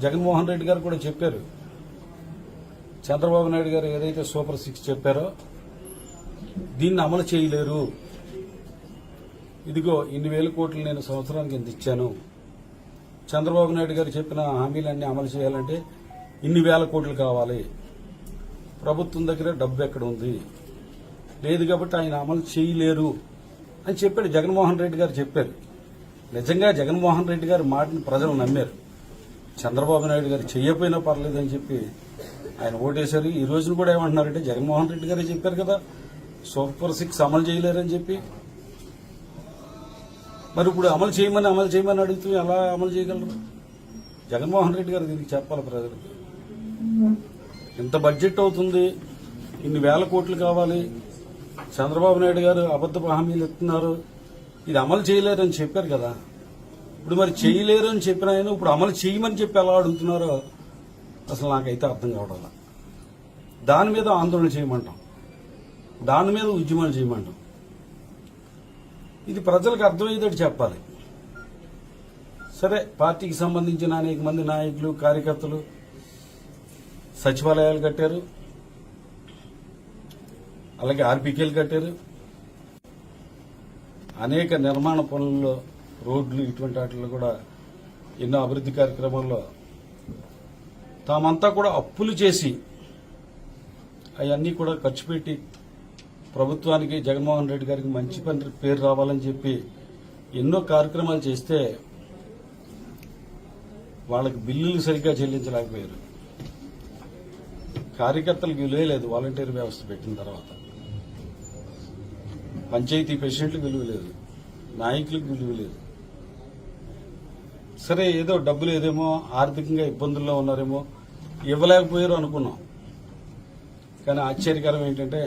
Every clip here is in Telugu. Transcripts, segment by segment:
జగన్మోహన్ రెడ్డి గారు కూడా చెప్పారు. చంద్రబాబు నాయుడు గారు ఏదైతే సూపర్ 6 చెప్పారో దీన్ని అమలు చేయలేరు. ఇదిగో ఇన్ని వేల కోట్లు నేను సంవత్సరానికి ఎంత ఇచ్చాను, చంద్రబాబు నాయుడు గారు చెప్పిన హామీలన్నీ అమలు చేయాలంటే ఇన్ని వేల కోట్లు కావాలి, ప్రభుత్వం దగ్గర డబ్బు ఎక్కడ ఉంది, లేదు కాబట్టి ఆయన అమలు చేయలేరు అని చెప్పాడు. జగన్మోహన్ రెడ్డి గారు చెప్పారు. నిజంగా జగన్మోహన్ రెడ్డి గారి మాటను ప్రజలు నమ్మారు. చంద్రబాబు నాయుడు గారు చెయ్యపోయినా పర్లేదని చెప్పి ఆయన ఓటేశారు. ఈ రోజున కూడా ఏమంటున్నారంటే జగన్మోహన్ రెడ్డి గారే చెప్పారు కదా సూపర్ 6 అమలు చేయలేరని చెప్పి. మరి ఇప్పుడు అమలు చేయమని అడుగుతూ ఎలా అమలు చేయగలరు? జగన్మోహన్ రెడ్డి గారు దీనికి చెప్పాలి ప్రజలకు. ఇంత బడ్జెట్ అవుతుంది, ఇన్ని వేల కోట్లు కావాలి, చంద్రబాబు నాయుడు గారు అబద్దపు హామీలు ఇస్తున్నారు, ఇది అమలు చేయలేరని చెప్పారు కదా. ఇప్పుడు మరి చేయలేరు అని చెప్పిన ఆయన ఇప్పుడు అమలు చేయమని చెప్పి ఎలా అడుగుతున్నారో అసలు నాకైతే అర్థం కావడం. దాని మీద ఆందోళన చేయమంటాం, దాని మీద ఉద్యమాలు చేయమంటాం. ఇది ప్రజలకు అర్థమయ్యేటట్టు చెప్పాలి. సరే, పార్టీకి సంబంధించిన అనేక మంది నాయకులు కార్యకర్తలు సచివాలయాలు కట్టారు, అలాగే ఆర్బీకేలు కట్టారు, అనేక నిర్మాణ పనుల్లో రోడ్లు ఇటువంటి వాటిల్లో కూడా ఎన్నో అభివృద్ధి కార్యక్రమాల్లో తామంతా కూడా అప్పులు చేసి అవన్నీ కూడా ఖర్చు పెట్టి ప్రభుత్వానికి జగన్మోహన్ రెడ్డి గారికి మంచి పని పేరు రావాలని చెప్పి ఎన్నో కార్యక్రమాలు చేస్తే వాళ్ళకి బిల్లులు సరిగ్గా చెల్లించలేకపోయారు. కార్యకర్తలకు విలువ లేదు. వాలంటీర్ వ్యవస్థ పెట్టిన తర్వాత పంచాయతీ ప్రెసిడెంట్లకు విలువ లేదు, నాయకులకు విలువ లేదు. సరే, ఏదో డబ్బు లేదేమో, ఆర్థికంగా ఇబ్బందుల్లో ఉన్నారేమో, ఇవ్వలేకపోయారు అనుకున్నాం. కానీ ఆశ్చర్యకరం ఏంటంటే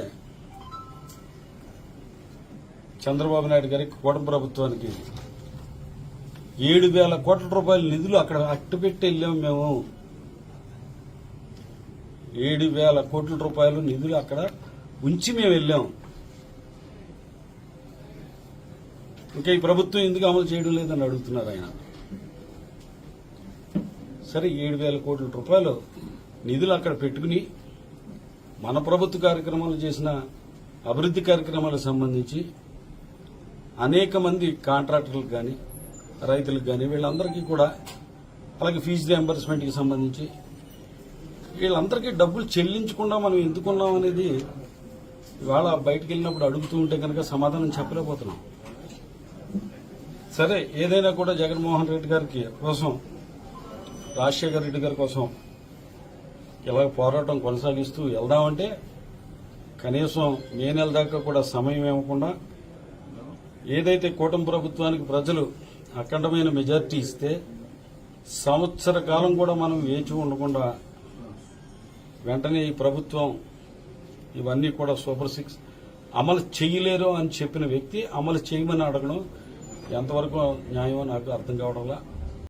చంద్రబాబు నాయుడు గారికి కూటమి ప్రభుత్వానికి 7,000 కోట్ల రూపాయల నిధులు అక్కడ అట్టుపెట్టి వెళ్ళాము మేము. 7,000 కోట్ల రూపాయలు నిధులు అక్కడ ఉంచి మేము వెళ్ళాం. ఇంకా ఈ ప్రభుత్వం ఎందుకు అమలు చేయడం లేదని అడుగుతున్నారు ఆయన. సరే, 7,000 కోట్ల రూపాయలు నిధులు అక్కడ పెట్టుకుని మన ప్రభుత్వ కార్యక్రమాలు చేసిన అభివృద్ధి కార్యక్రమాలకు సంబంధించి అనేక మంది కాంట్రాక్టర్లకు కానీ రైతులకు కానీ వీళ్ళందరికీ కూడా, అలాగే ఫీజు రియంబర్స్మెంట్కి సంబంధించి వీళ్ళందరికీ డబ్బులు చెల్లించకుండా మనం ఎందుకున్నాం అనేది ఇవాళ బయటకు వెళ్ళినప్పుడు అడుగుతూ ఉంటే కనుక సమాధానం చెప్పలేకపోతున్నాం. సరే, ఏదైనా కూడా జగన్మోహన్ రెడ్డి గారికి కోసం, రాజశేఖర రెడ్డి గారి కోసం ఇలా పోరాటం కొనసాగిస్తూ వెళ్దామంటే కనీసం మే నెల దాకా కూడా సమయం ఇవ్వకుండా ఏదైతే కూటమి ప్రభుత్వానికి ప్రజలు అఖండమైన మెజార్టీ ఇస్తే సంవత్సర కాలం కూడా మనం వేచి ఉండకుండా వెంటనే ఈ ప్రభుత్వం ఇవన్నీ కూడా సూపర్ 6 అమలు చేయలేరు అని చెప్పిన వ్యక్తి అమలు చేయమని అడగడం ఎంతవరకు న్యాయమో నాకు అర్థం కావడంలా.